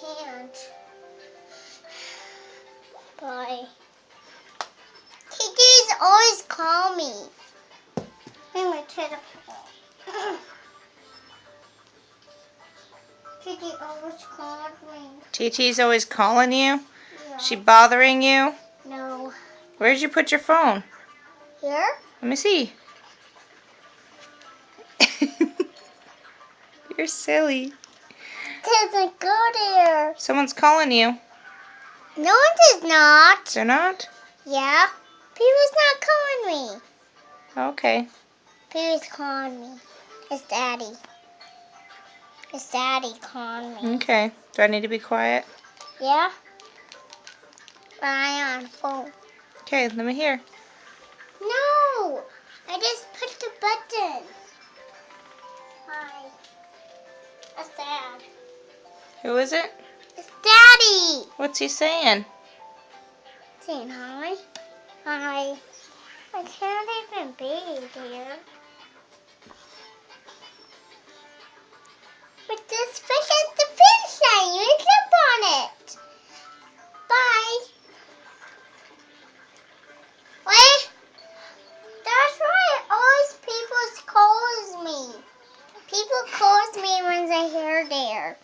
can't. Bye. TT's always call me. I'm going to the phone. TT always called me. TT's always calling you? Yeah. She bothering you? No. Where'd you put your phone? Here? Let me see. You're silly. Doesn't go there. Someone's calling you. No one is not. They're not? Yeah. People's not calling me. Okay. People's calling me. It's Daddy. It's Daddy calling me. Okay. Do I need to be quiet? Yeah? But I'm on the phone. Okay, let me hear. No! I just pushed the button. Hi. That's Dad. Who is it? It's Daddy! What's he saying? Saying hi. Hi. I can't even be, dear. But this fish is the finish line. You jump on it. Bye. Wait. That's why always people calls me. People calls me when they hear there.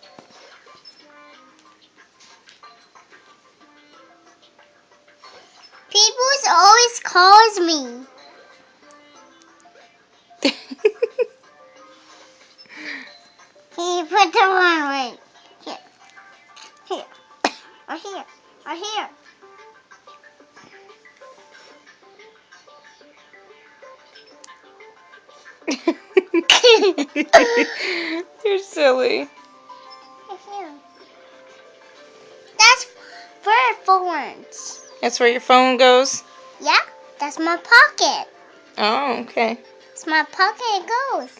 People always calls me. Can you put the one right here? Here. Or here. Or here. You're silly. Or here. That's for phones. That's where your phone goes? Yeah, that's my pocket. Oh, okay. It's my pocket it goes.